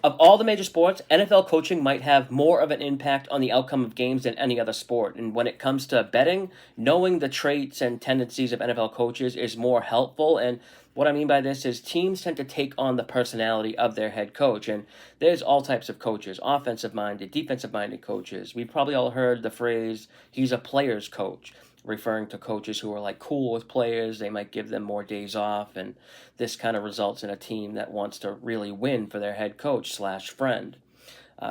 Of all the major sports, NFL coaching might have more of an impact on the outcome of games than any other sport. And when it comes to betting, knowing the traits and tendencies of NFL coaches is more helpful. And what I mean by this is teams tend to take on the personality of their head coach. And there's all types of coaches, offensive minded, defensive minded coaches. We've probably all heard the phrase, he's a player's coach, referring to coaches who are like cool with players. They might give them more days off, and this kind of results in a team that wants to really win for their head coach slash friend.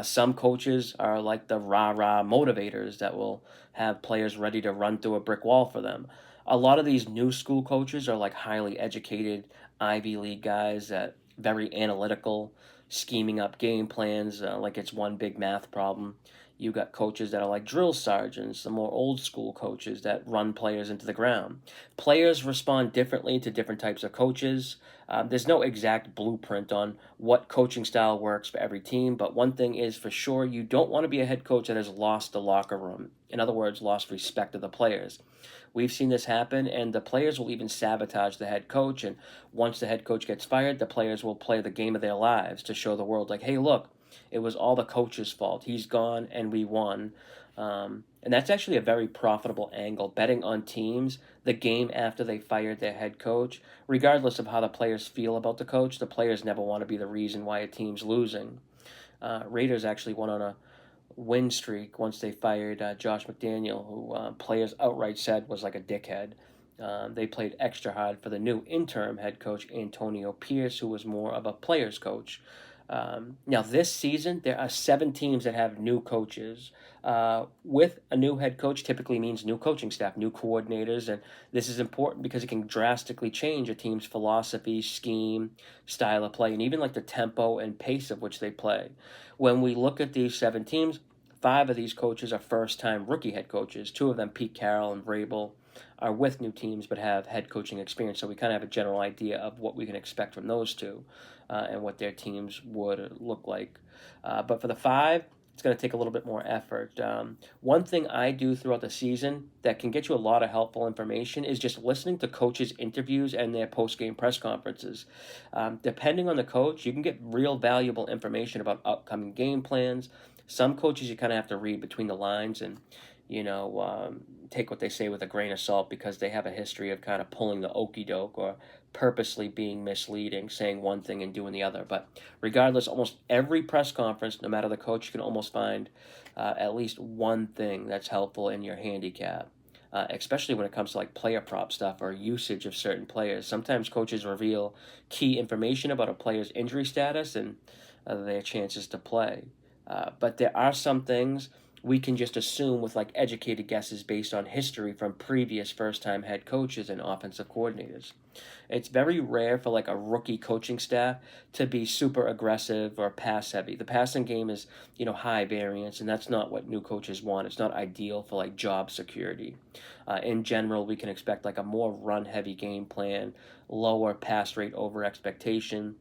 Some coaches are like the rah rah motivators that will have players ready to run through a brick wall for them. A lot of these new school coaches are like highly educated Ivy League guys that very analytical, scheming up game plans like it's one big math problem. You got coaches that are like drill sergeants, the more old school coaches that run players into the ground. Players respond differently to different types of coaches. There's no exact blueprint on what coaching style works for every team, but one thing is for sure you don't want to be a head coach that has lost the locker room. In other words, lost respect of the players. We've seen this happen, and the players will even sabotage the head coach. And once the head coach gets fired, the players will play the game of their lives to show the world, like, hey, look, it was all the coach's fault. He's gone and we won. And that's actually a very profitable angle, betting on teams the game after they fired their head coach. Regardless of how the players feel about the coach, the players never want to be the reason why a team's losing. Raiders actually went on a win streak once they fired Josh McDaniel, who players outright said was like a dickhead. They played extra hard for the new interim head coach, Antonio Pierce, who was more of a player's coach. Now, this season, there are 7 teams that have new coaches. With a new head coach typically means new coaching staff, new coordinators, and this is important because it can drastically change a team's philosophy, scheme, style of play, and even like the tempo and pace of which they play. When we look at these 7 teams, 5 of these coaches are first-time rookie head coaches. 2 of them, Pete Carroll and Vrabel, are with new teams but have head coaching experience, so we kind of have a general idea of what we can expect from those two and what their teams would look like. But for the 5, it's going to take a little bit more effort. One thing I do throughout the season that can get you a lot of helpful information is just listening to coaches' interviews and their post-game press conferences. Depending on the coach, you can get real valuable information about upcoming game plans. Some coaches you kind of have to read between the lines and take what they say with a grain of salt because they have a history of kind of pulling the okey doke or purposely being misleading, saying one thing and doing the other. But regardless, almost every press conference, no matter the coach, you can almost find at least one thing that's helpful in your handicap. Especially when it comes to like player prop stuff or usage of certain players. Sometimes coaches reveal key information about a player's injury status and their chances to play. But there are some things we can just assume with like educated guesses based on history from previous first time head coaches and offensive coordinators. It's very rare for like a rookie coaching staff to be super aggressive or pass heavy. The passing game is, high variance, and that's not what new coaches want. It's not ideal for like job security. In general, we can expect like a more run heavy game plan, lower pass rate over expectation.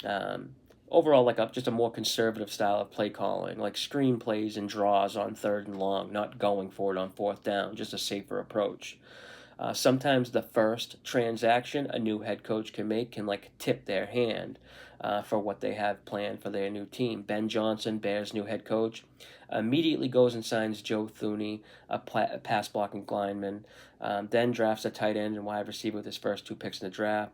Um, Overall, like just a more conservative style of play calling, like screen plays and draws on 3rd and long, not going for it on 4th down, just a safer approach. Sometimes the first transaction a new head coach can make can like tip their hand for what they have planned for their new team. Ben Johnson, Bears' new head coach, immediately goes and signs Joe Thuney, a pass blocking lineman, then drafts a tight end and wide receiver with his first 2 picks in the draft.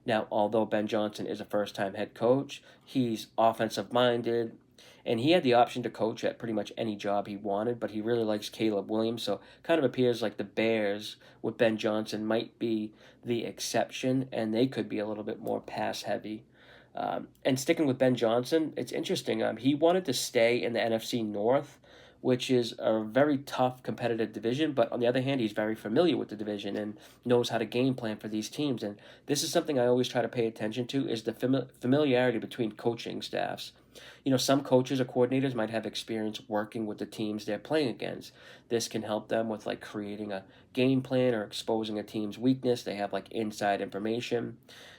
Now, although Ben Johnson is a first time head coach, he's offensive minded, and he had the option to coach at pretty much any job he wanted, but he really likes Caleb Williams, so kind of appears like the Bears with Ben Johnson might be the exception, and they could be a little bit more pass heavy. And sticking with Ben Johnson, it's interesting. He wanted to stay in the NFC North, which is a very tough competitive division, but on the other hand, he's very familiar with the division and knows how to game plan for these teams. And this is something I always try to pay attention to is the familiarity between coaching staffs. Some coaches or coordinators might have experience working with the teams they're playing against. This can help them with like creating a game plan or exposing a team's weakness. They have like inside information.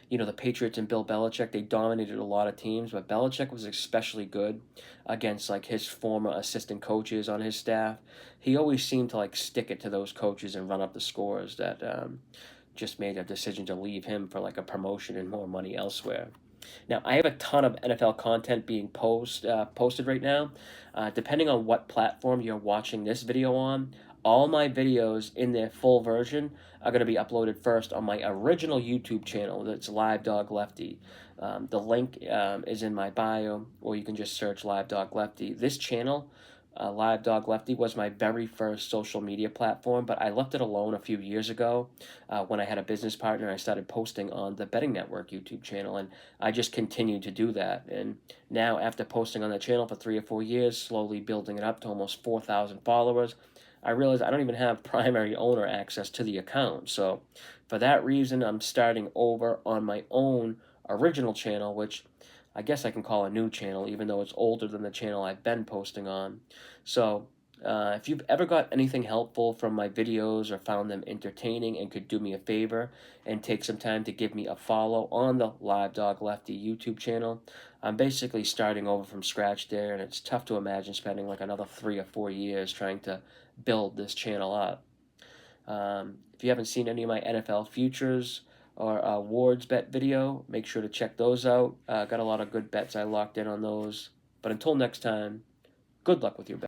The Patriots and Bill Belichick, they dominated a lot of teams, but Belichick was especially good against like his former assistant coaches on his staff. He always seemed to like stick it to those coaches and run up the scores that just made a decision to leave him for like a promotion and more money elsewhere. Now, I have a ton of NFL content being posted right now. Depending on what platform you're watching this video on, all my videos in their full version are going to be uploaded first on my original YouTube channel. That's Live Dog Lefty. The link is in my bio, or you can just search Live Dog Lefty. This channel, Live Dog Lefty, was my very first social media platform, but I left it alone a few years ago when I had a business partner. I started posting on the Betting Network YouTube channel, and I just continued to do that. And now, after posting on the channel for 3 or 4 years, slowly building it up to almost 4,000 followers, I realized I don't even have primary owner access to the account. So, for that reason, I'm starting over on my own original channel, which I guess I can call a new channel, even though it's older than the channel I've been posting on. So, if you've ever got anything helpful from my videos or found them entertaining and could do me a favor and take some time to give me a follow on the Live Dog Lefty YouTube channel, I'm basically starting over from scratch there, and it's tough to imagine spending like another 3 or 4 years trying to build this channel up. If you haven't seen any of my NFL futures or awards bet video, make sure to check those out. Got a lot of good bets I locked in on those. But until next time, good luck with your bet.